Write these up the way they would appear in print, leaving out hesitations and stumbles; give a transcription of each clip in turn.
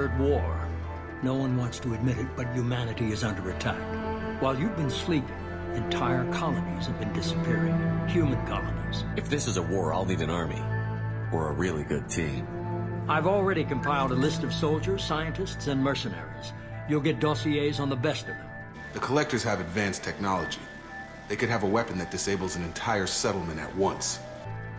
third war. No one wants to admit it, but humanity is under attack. While you've been sleeping, entire colonies have been disappearing. Human colonies. If this is a war, I'll need an army. Or a really good team. I've already compiled a list of soldiers, scientists, and mercenaries. You'll get dossiers on the best of them. The Collectors have advanced technology. They could have a weapon that disables an entire settlement at once.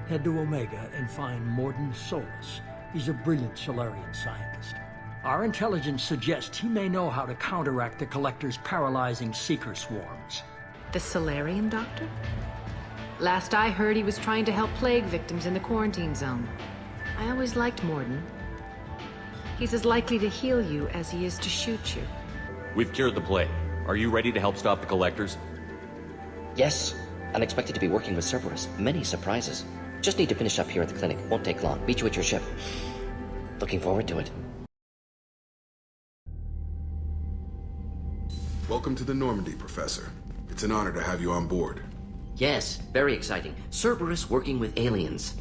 Head to Omega and find Morden Solus. He's a brilliant Solarian scientist. Our intelligence suggests he may know how to counteract the Collector's paralyzing seeker swarms. The Solarian doctor? Last I heard, he was trying to help plague victims in the quarantine zone. I always liked Morden. He's as likely to heal you as he is to shoot you. We've cured the plague. Are you ready to help stop the Collectors? Yes. Unexpected to be working with Cerberus. Many surprises. Just need to finish up here at the clinic. Won't take long. Meet you at your ship. Looking forward to it. Welcome to the Normandy, Professor. It's an honor to have you on board. Yes, very exciting. Cerberus working with aliens.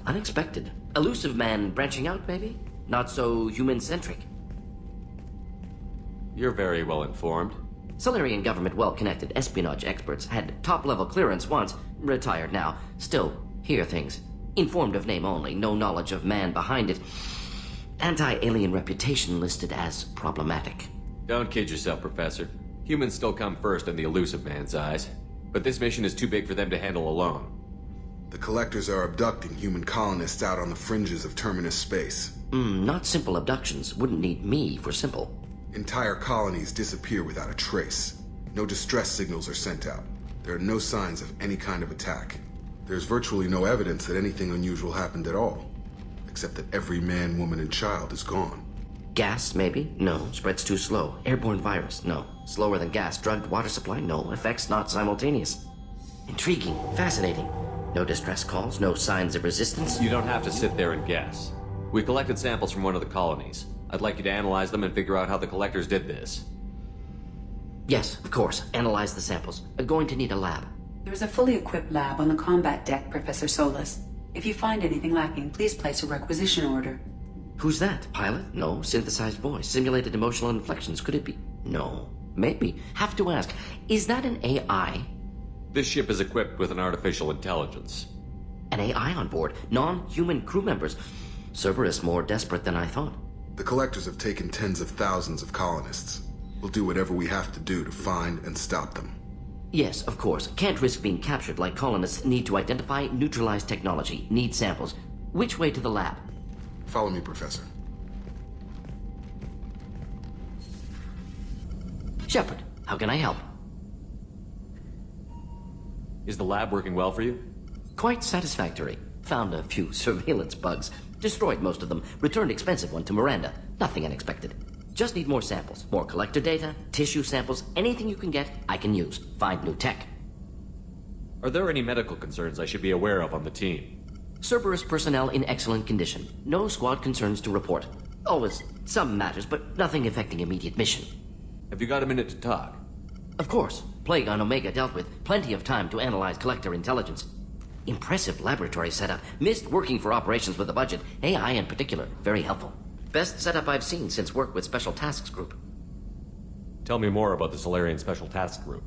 Unexpected. Elusive man branching out, maybe? Not so human-centric. You're very well informed. Solarian government well-connected espionage experts had top-level clearance once, retired now. Still, hear things. Informed of name only, no knowledge of man behind it. Anti-alien reputation listed as problematic. Don't kid yourself, Professor. Humans still come first in the elusive man's eyes. But this mission is too big for them to handle alone. The Collectors are abducting human colonists out on the fringes of Terminus space. Not simple abductions. Wouldn't need me for simple. Entire colonies disappear without a trace. No distress signals are sent out. There are no signs of any kind of attack. There's virtually no evidence that anything unusual happened at all. Except that every man, woman, and child is gone. Gas, maybe? No. Spreads too slow. Airborne virus? No. Slower than gas. Drugged water supply? No. Effects not simultaneous. Intriguing. Fascinating. No distress calls, no signs of resistance. You don't have to sit there and guess. We collected samples from one of the colonies. I'd like you to analyze them and figure out how the Collectors did this. Yes, of course. Analyze the samples. Going to need a lab. There's a fully equipped lab on the combat deck, Professor Solus. If you find anything lacking, please place a requisition order. Who's that? Pilot? No. Synthesized voice. Simulated emotional inflections. Could it be? No. Maybe. Have to ask. Is that an AI? This ship is equipped with an artificial intelligence. An AI on board? Non-human crew members? Cerberus more desperate than I thought. The Collectors have taken tens of thousands of colonists. We'll do whatever we have to do to find and stop them. Yes, of course. Can't risk being captured like colonists need to identify, neutralize technology, need samples. Which way to the lab? Follow me, Professor. Shepard, how can I help? Is the lab working well for you? Quite satisfactory. Found a few surveillance bugs. Destroyed most of them. Returned expensive one to Miranda. Nothing unexpected. Just need more samples. More collector data, tissue samples, anything you can get, I can use. Find new tech. Are there any medical concerns I should be aware of on the team? Cerberus personnel in excellent condition. No squad concerns to report. Always some matters, but nothing affecting immediate mission. Have you got a minute to talk? Of course. Plague on Omega dealt with. Plenty of time to analyze collector intelligence. Impressive laboratory setup. Missed working for operations with a budget. AI in particular. Very helpful. Best setup I've seen since work with Special Tasks Group. Tell me more about the Solarian Special Task Group.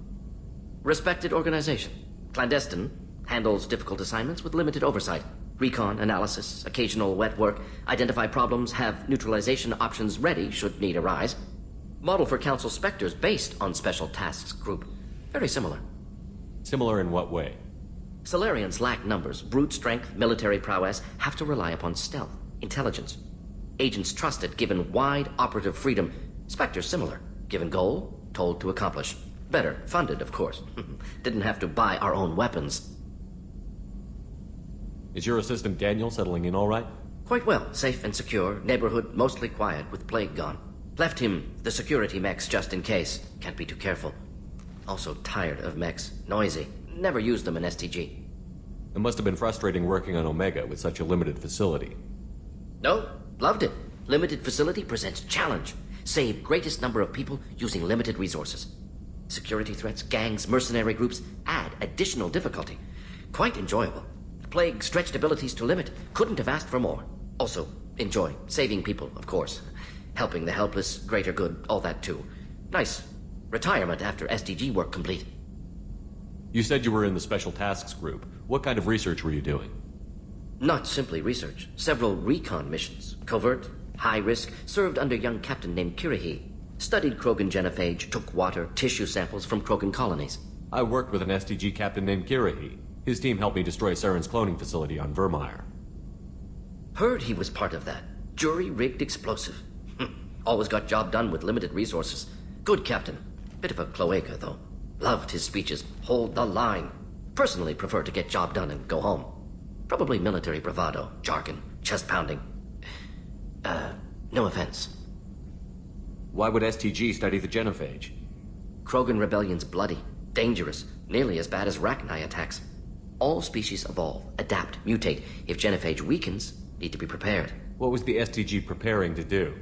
Respected organization. Clandestine. Handles difficult assignments with limited oversight. Recon, analysis, occasional wet work. Identify problems, have neutralization options ready should need arise. Model for Council Spectres based on Special Tasks Group. Very similar. Similar in what way? Solarians lack numbers, brute strength, military prowess, have to rely upon stealth, intelligence. Agents trusted, given wide operative freedom. Spectres similar, given goal, told to accomplish. Better, funded, of course. Didn't have to buy our own weapons. Is your assistant Daniel settling in all right? Quite well, safe and secure, neighborhood mostly quiet with plague gone. Left him the security mechs just in case. Can't be too careful. Also tired of mechs, noisy. Never used them in STG. It must have been frustrating working on Omega with such a limited facility. No, loved it. Limited facility presents challenge. Save greatest number of people using limited resources. Security threats, gangs, mercenary groups add additional difficulty. Quite enjoyable. Plague stretched abilities to limit. Couldn't have asked for more. Also, enjoy saving people, of course. Helping the helpless, greater good, all that too. Nice retirement after SDG work complete. You said you were in the Special Tasks Group. What kind of research were you doing? Not simply research. Several recon missions. Covert, high risk, served under a young captain named Kirihi. Studied Krogan genophage, took water, tissue samples from Krogan colonies. I worked with an SDG captain named Kirihi. His team helped me destroy Saren's cloning facility on Vermeer. Heard he was part of that. Jury-rigged explosive. Always got job done with limited resources. Good captain. Bit of a cloaca, though. Loved his speeches. Hold the line. Personally prefer to get job done and go home. Probably military bravado, jargon, chest pounding. No offense. Why would STG study the genophage? Krogan rebellion's bloody, dangerous, nearly as bad as Rachni attacks. All species evolve, adapt, mutate. If genophage weakens, need to be prepared. What was the STG preparing to do?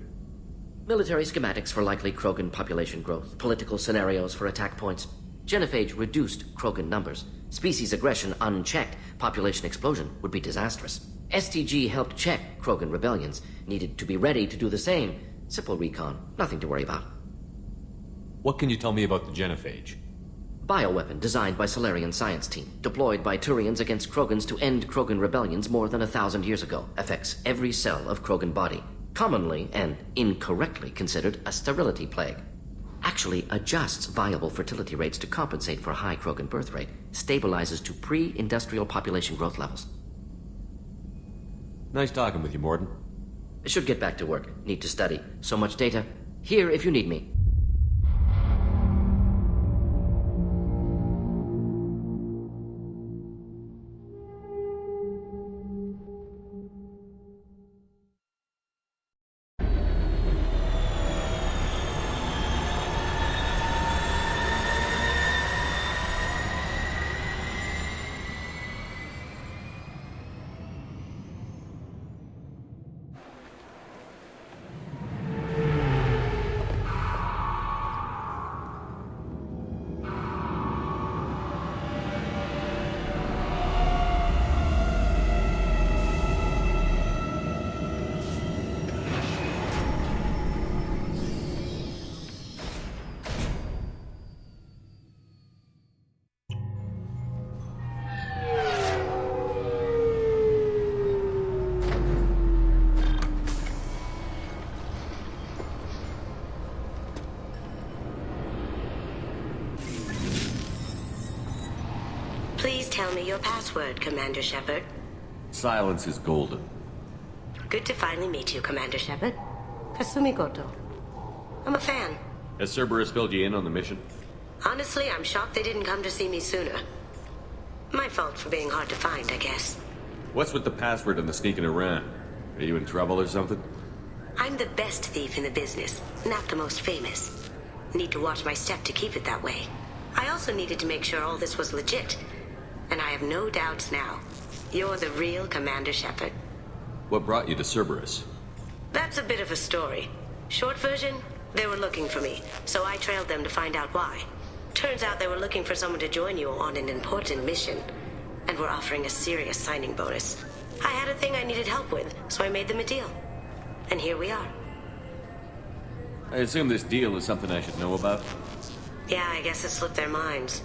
Military schematics for likely Krogan population growth, political scenarios for attack points. Genophage reduced Krogan numbers. Species aggression unchecked, population explosion would be disastrous. STG helped check Krogan rebellions, needed to be ready to do the same. Simple recon, nothing to worry about. What can you tell me about the genophage? Bioweapon designed by Solarian science team, deployed by Turians against Krogans to end Krogan rebellions more than 1,000 years ago. Affects every cell of Krogan body. Commonly and incorrectly considered a sterility plague. Actually adjusts viable fertility rates to compensate for a high Krogan birth rate. Stabilizes to pre-industrial population growth levels. Nice talking with you, Morden. Should get back to work. Need to study. So much data. Here if you need me. Please tell me your password, Commander Shepard. Silence is golden. Good to finally meet you, Commander Shepard. Kasumi Goto. I'm a fan. Has Cerberus filled you in on the mission? Honestly, I'm shocked they didn't come to see me sooner. My fault for being hard to find, I guess. What's with the password and the sneaking around? Are you in trouble or something? I'm the best thief in the business, not the most famous. Need to watch my step to keep it that way. I also needed to make sure all this was legit. And I have no doubts now. You're the real Commander Shepard. What brought you to Cerberus? That's a bit of a story. Short version, they were looking for me, so I trailed them to find out why. Turns out they were looking for someone to join you on an important mission, and were offering a serious signing bonus. I had a thing I needed help with, so I made them a deal. And here we are. I assume this deal is something I should know about? Yeah, I guess it slipped their minds.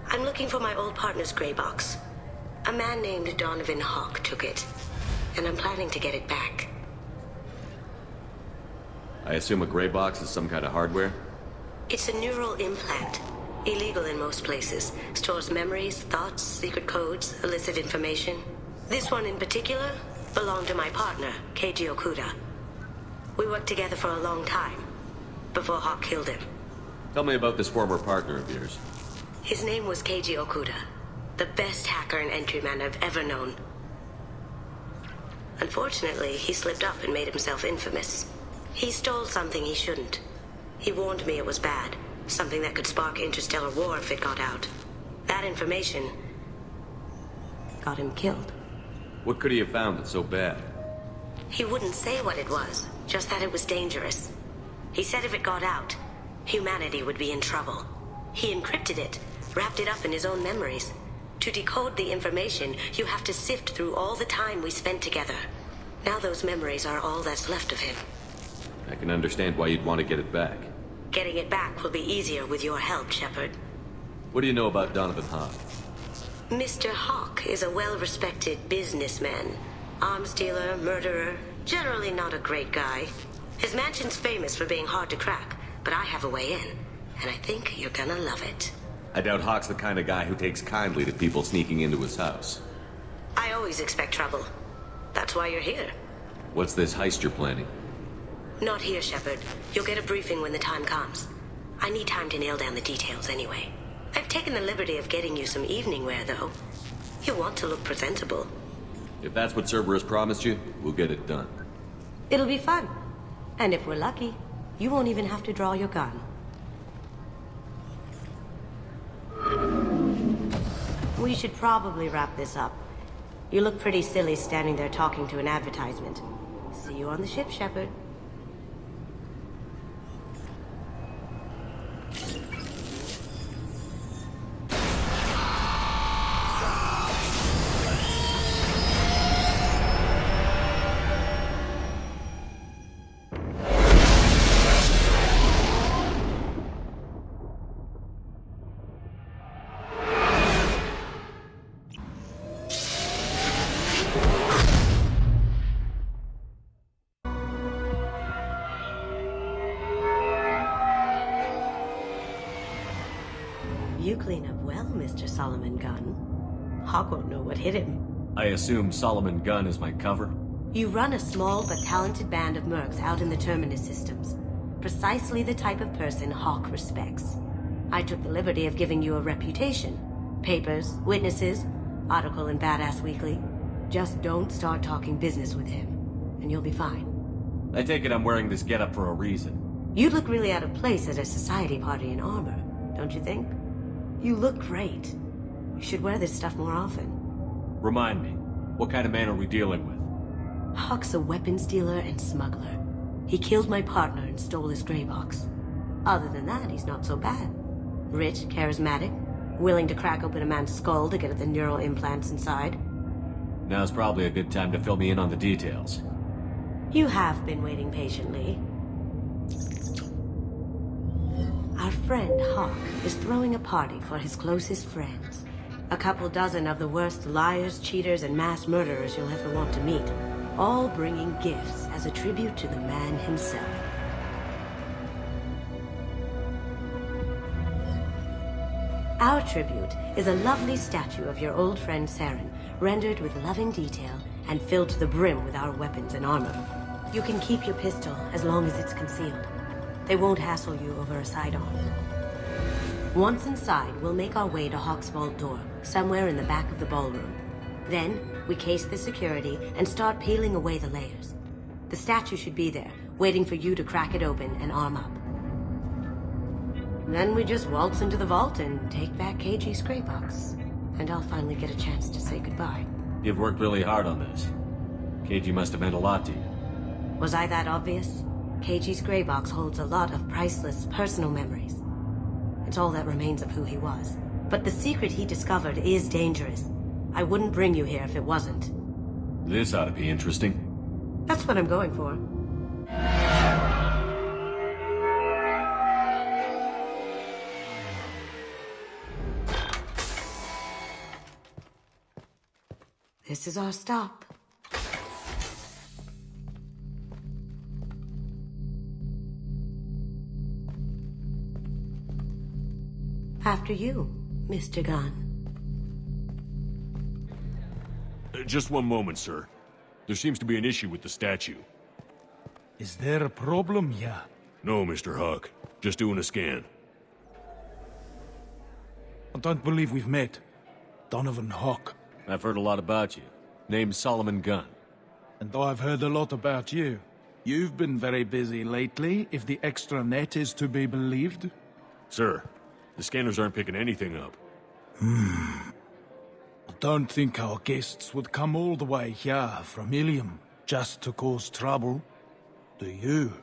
I'm looking for my old partner's gray box. A man named Donovan Hawk took it, and I'm planning to get it back. I assume a gray box is some kind of hardware? It's a neural implant. Illegal in most places. Stores memories, thoughts, secret codes, illicit information. This one in particular belonged to my partner, Keiji Okuda. We worked together for a long time, before Hawk killed him. Tell me about this former partner of yours. His name was Keiji Okuda, the best hacker and entryman I've ever known. Unfortunately, he slipped up and made himself infamous. He stole something he shouldn't. He warned me it was bad, something that could spark interstellar war if it got out. That information got him killed. What could he have found that's so bad? He wouldn't say what it was, just that it was dangerous. He said if it got out, humanity would be in trouble. He encrypted it, wrapped it up in his own memories. To decode the information, you have to sift through all the time we spent together. Now those memories are all that's left of him. I can understand why you'd want to get it back. Getting it back will be easier with your help, Shepard. What do you know about Donovan Hawk? Mr. Hawk is a well-respected businessman. Arms dealer, murderer, generally not a great guy. His mansion's famous for being hard to crack, but I have a way in, and I think you're gonna love it. I doubt Hawk's the kind of guy who takes kindly to people sneaking into his house. I always expect trouble. That's why you're here. What's this heist you're planning? Not here, Shepard. You'll get a briefing when the time comes. I need time to nail down the details anyway. I've taken the liberty of getting you some evening wear, though. You want to look presentable. If that's what Cerberus promised you, we'll get it done. It'll be fun. And if we're lucky, you won't even have to draw your gun. We should probably wrap this up. You look pretty silly standing there talking to an advertisement. See you on the ship, Shepard. You clean up well, Mr. Solomon Gunn. Hawk won't know what hit him. I assume Solomon Gunn is my cover? You run a small but talented band of mercs out in the Terminus systems. Precisely the type of person Hawk respects. I took the liberty of giving you a reputation. Papers, witnesses, article in Badass Weekly. Just don't start talking business with him, and you'll be fine. I take it I'm wearing this getup for a reason. You'd look really out of place at a society party in armor, don't you think? You look great. You should wear this stuff more often. Remind me, what kind of man are we dealing with? Hawk's a weapons dealer and smuggler. He killed my partner and stole his gray box. Other than that, he's not so bad. Rich, charismatic, willing to crack open a man's skull to get at the neural implants inside. Now's probably a good time to fill me in on the details. You have been waiting patiently. Our friend Hawk is throwing a party for his closest friends. A couple dozen of the worst liars, cheaters, and mass murderers you'll ever want to meet. All bringing gifts as a tribute to the man himself. Our tribute is a lovely statue of your old friend Saren, rendered with loving detail and filled to the brim with our weapons and armor. You can keep your pistol as long as it's concealed. They won't hassle you over a sidearm. Once inside, we'll make our way to Hawk's vault door, somewhere in the back of the ballroom. Then, we case the security and start peeling away the layers. The statue should be there, waiting for you to crack it open and arm up. Then we just waltz into the vault and take back KG's gray box. And I'll finally get a chance to say goodbye. You've worked really hard on this. KG must have meant a lot to you. Was I that obvious? KG's gray box holds a lot of priceless personal memories. It's all that remains of who he was. But the secret he discovered is dangerous. I wouldn't bring you here if it wasn't. This ought to be interesting. That's what I'm going for. This is our stop. After you, Mr. Gunn. Just one moment, sir. There seems to be an issue with the statue. Is there a problem here? No, Mr. Hawk. Just doing a scan. I don't believe we've met. Donovan Hawk. I've heard a lot about you. Name's Solomon Gunn. And I've heard a lot about you. You've been very busy lately, if the extra net is to be believed. Sir, the scanners aren't picking anything up. I don't think our guests would come all the way here from Ilium just to cause trouble. Do you?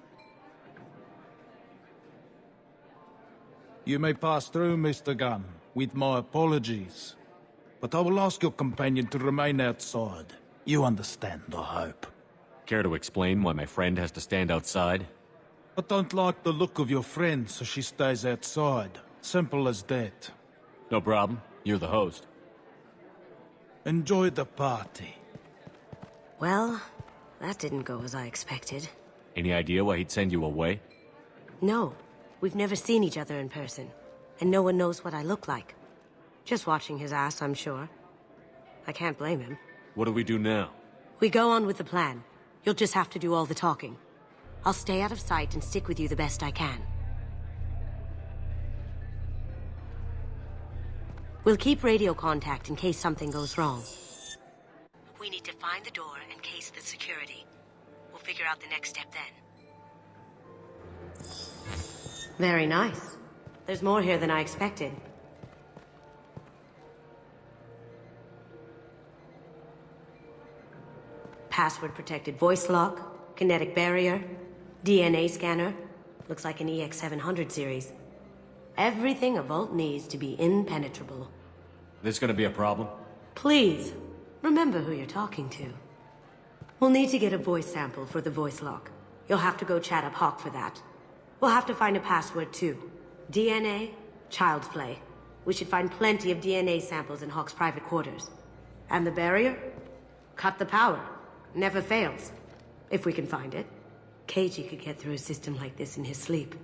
You may pass through, Mr. Gunn, with my apologies. But I will ask your companion to remain outside. You understand, I hope. Care to explain why my friend has to stand outside? I don't like the look of your friend, so she stays outside. Simple as that. No problem. You're the host. Enjoy the party. Well, that didn't go as I expected. Any idea why he'd send you away? No, we've never seen each other in person, and no one knows what I look like. Just watching his ass, I'm sure. I can't blame him. What do we do now? We go on with the plan. You'll just have to do all the talking. I'll stay out of sight and stick with you the best I can. We'll keep radio contact in case something goes wrong. We need to find the door and case the security. We'll figure out the next step then. Very nice. There's more here than I expected. Password-protected voice lock, kinetic barrier, DNA scanner. Looks like an EX700 series. Everything a vault needs to be impenetrable. This gonna be a problem? Please, remember who you're talking to. We'll need to get a voice sample for the voice lock. You'll have to go chat up Hawk for that. We'll have to find a password too. DNA, child's play. We should find plenty of DNA samples in Hawk's private quarters. And the barrier? Cut the power. Never fails. If we can find it. KG could get through a system like this in his sleep.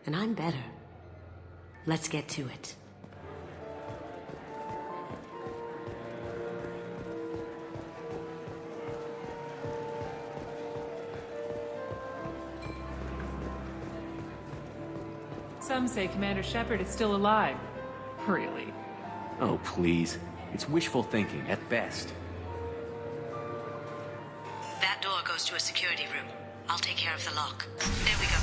And I'm better. Let's get to it. Some say Commander Shepard is still alive. Really? Oh, please. It's wishful thinking, at best. That door goes to a security room. I'll take care of the lock. There we go.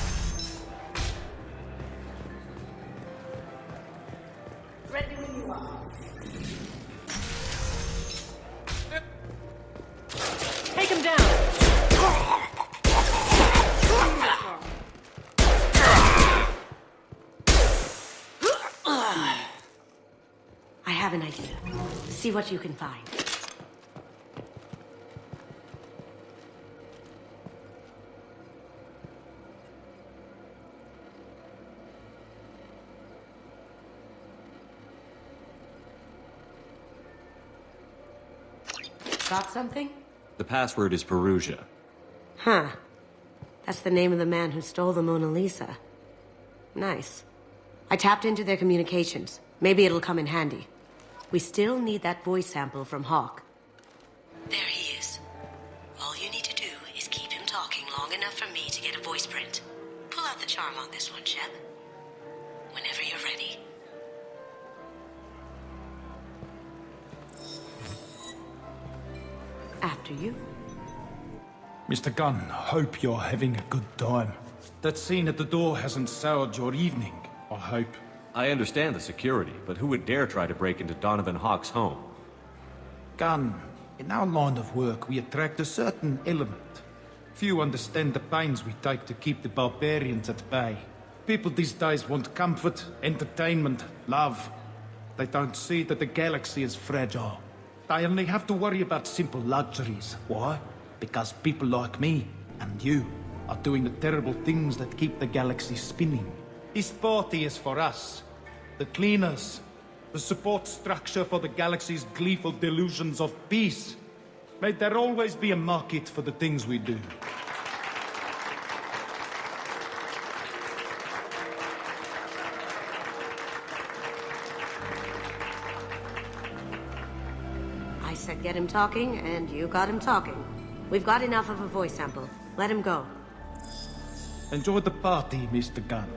Ready when you are. Take him down! I have an idea. See what you can find. Got something? The password is Perugia. Huh. That's the name of the man who stole the Mona Lisa. Nice. I tapped into their communications. Maybe it'll come in handy. We still need that voice sample from Hawk. There he is. All you need to do is keep him talking long enough for me to get a voice print. Pull out the charm on this one, Shep. Whenever you're ready. After you. Mr. Gunn, hope you're having a good time. That scene at the door hasn't soured your evening, I hope. I understand the security, but who would dare try to break into Donovan Hawk's home? Gunn, in our line of work, we attract a certain element. Few understand the pains we take to keep the barbarians at bay. People these days want comfort, entertainment, love. They don't see that the galaxy is fragile. They only have to worry about simple luxuries. Why? Because people like me and you are doing the terrible things that keep the galaxy spinning. This party is for us, the cleaners, the support structure for the galaxy's gleeful delusions of peace. May there always be a market for the things we do. I said get him talking, and you got him talking. We've got enough of a voice sample. Let him go. Enjoy the party, Mr. Gunn.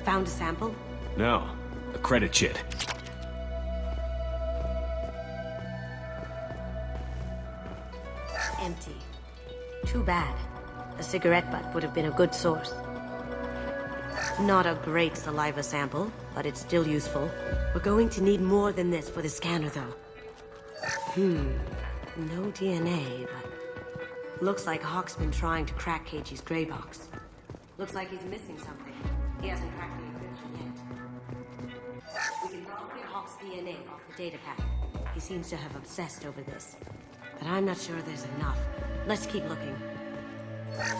Found a sample? No, a credit chit. Empty. Too bad. A cigarette butt would have been a good source. Not a great saliva sample, but it's still useful. We're going to need more than this for the scanner, though. No DNA, but... Looks like Hawk's been trying to crack Keiji's gray box. Looks like he's missing something. He hasn't cracked the encryption yet. We can probably get Hawk's DNA off the data pack. He seems to have obsessed over this. But I'm not sure there's enough. Let's keep looking.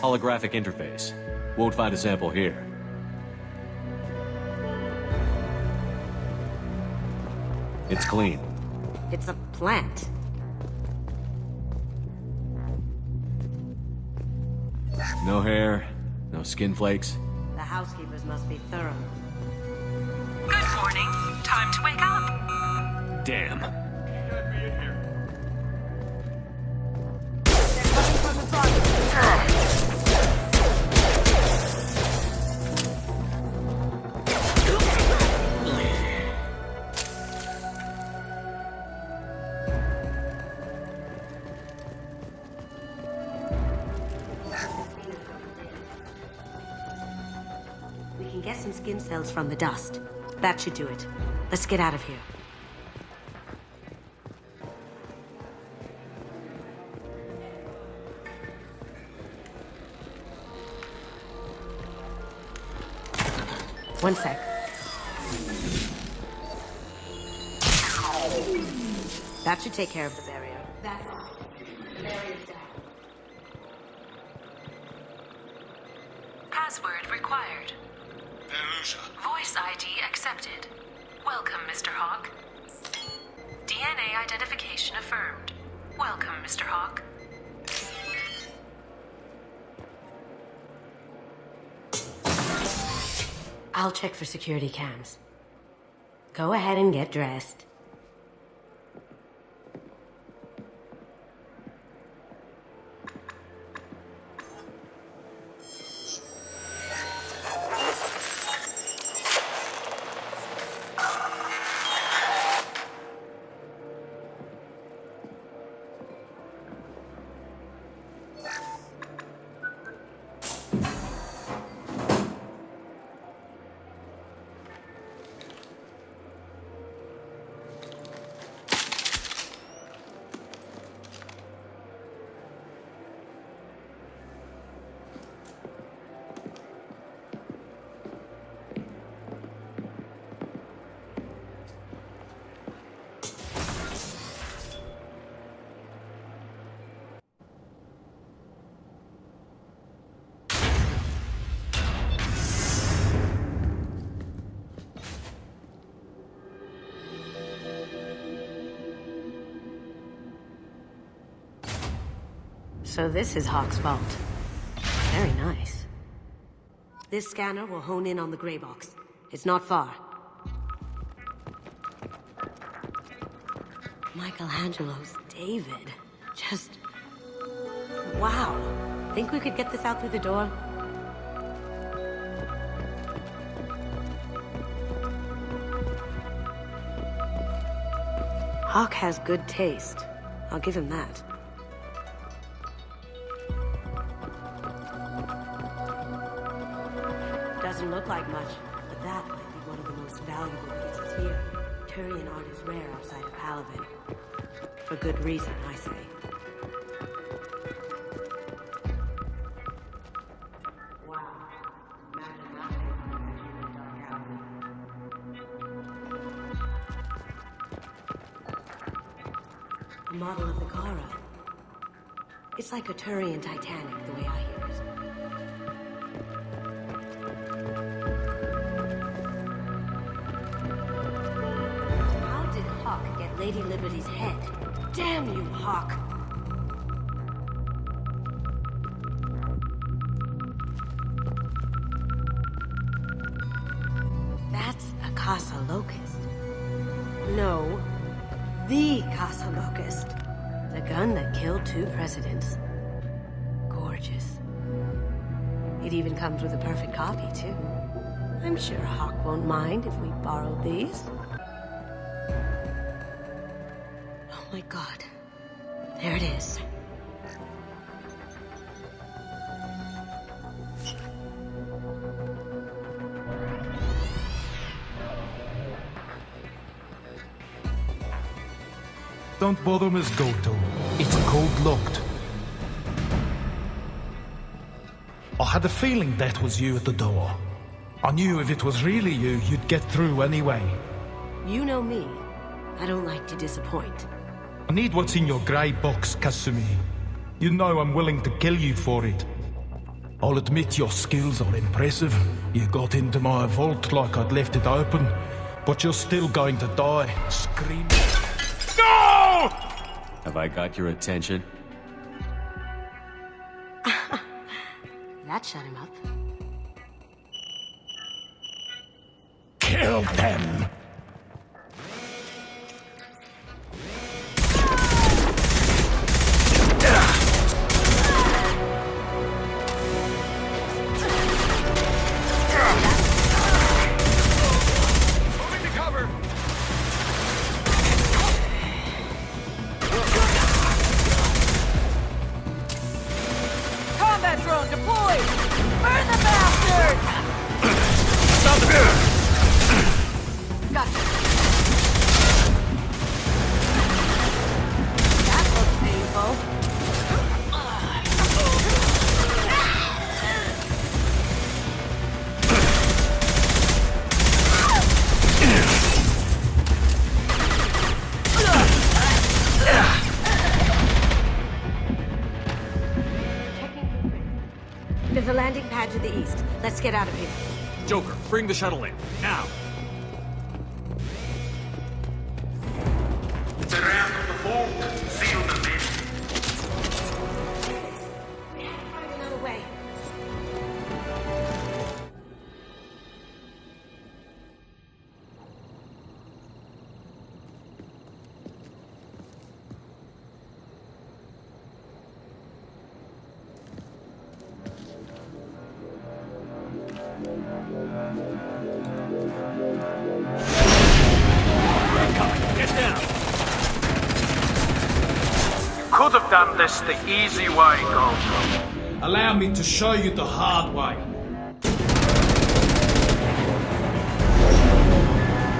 Holographic interface. Won't find a sample here. It's clean. It's a plant. No hair, no skin flakes. The housekeepers must be thorough. Good morning. Time to wake up. Damn. They're coming from the front. We can get some skin cells from the dust. That should do it. Let's get out of here. One sec. That should take care of the barrier. That's all. The barrier's down. Password required. Voice ID accepted. Welcome, Mr. Hawk. DNA identification affirmed. Welcome, Mr. Hawk. I'll check for security cams. Go ahead and get dressed. So this is Hawk's vault. Very nice. This scanner will hone in on the gray box. It's not far. Michelangelo's David. Just... wow. Think we could get this out through the door? Hawk has good taste. I'll give him that. Doesn't look like much, but that might be one of the most valuable pieces here. Turian art is rare outside of Palavin. For good reason, I say. Wow. Imagine that in a dark alley. A model of the Gara. It's like a Turian Titanic, the way I hear it. Lady Liberty's head. Damn you, Hawk! That's a Casa Locust. No, the Casa Locust. The gun that killed 2 presidents. Gorgeous. It even comes with a perfect copy, too. I'm sure Hawk won't mind if we borrow these. Oh my god. There it is. Don't bother, Miss Goto. It's code-locked. I had a feeling that was you at the door. I knew if it was really you, you'd get through anyway. You know me. I don't like to disappoint. I need what's in your grey box, Kasumi. You know I'm willing to kill you for it. I'll admit your skills are impressive. You got into my vault like I'd left it open, but you're still going to die. Scream. No! Have I got your attention? That shut him up. Kill them! There's a landing pad to the east. Let's get out of here. Joker, bring the shuttle in. Now! Surround the vault. Seal the bin. Find another way. Could have done this the easy way, Goto. Allow me to show you the hard way.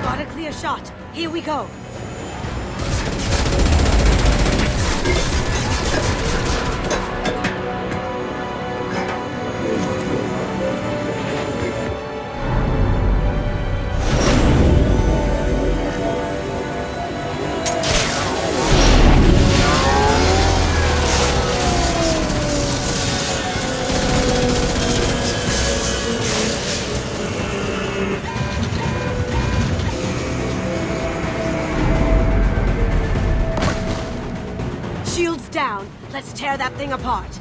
Got a clear shot. Here we go. Shields down. Let's tear that thing apart.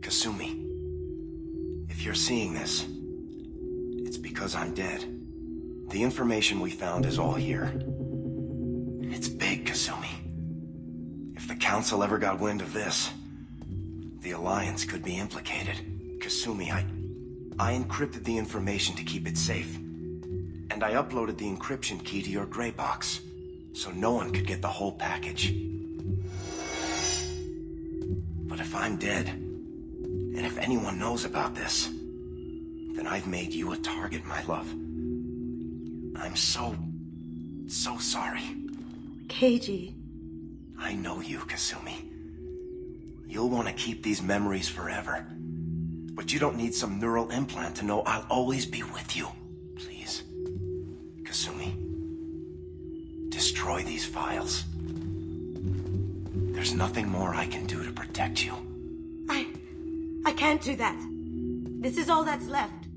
Kasumi, if you're seeing this, it's because I'm dead. The information we found is all here. It's big, Kasumi. If the Council ever got wind of this, the Alliance could be implicated. Kasumi, I encrypted the information to keep it safe. And I uploaded the encryption key to your gray box. so no one could get the whole package. But if I'm dead, and if anyone knows about this, then I've made you a target, my love. I'm so sorry. Keiji. I know you, Kasumi. You'll want to keep these memories forever. But you don't need some neural implant to know I'll always be with you. Please, Kasumi, destroy these files. There's nothing more I can do to protect you. I can't do that. This is all that's left.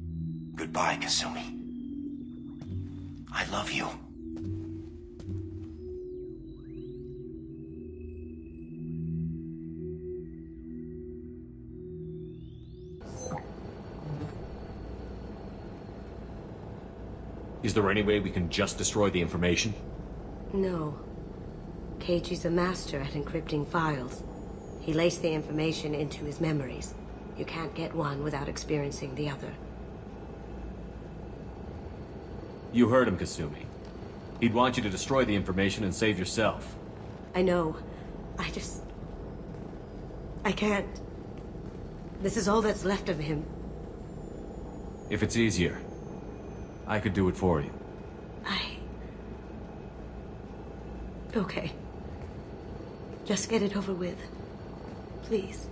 Goodbye, Kasumi. I love you. Is there any way we can just destroy the information? No. Keiji's a master at encrypting files. He laced the information into his memories. You can't get one without experiencing the other. You heard him, Kasumi. He'd want you to destroy the information and save yourself. I know. I can't. This is all that's left of him. If it's easier, I could do it for you. Okay. Just get it over with. Please.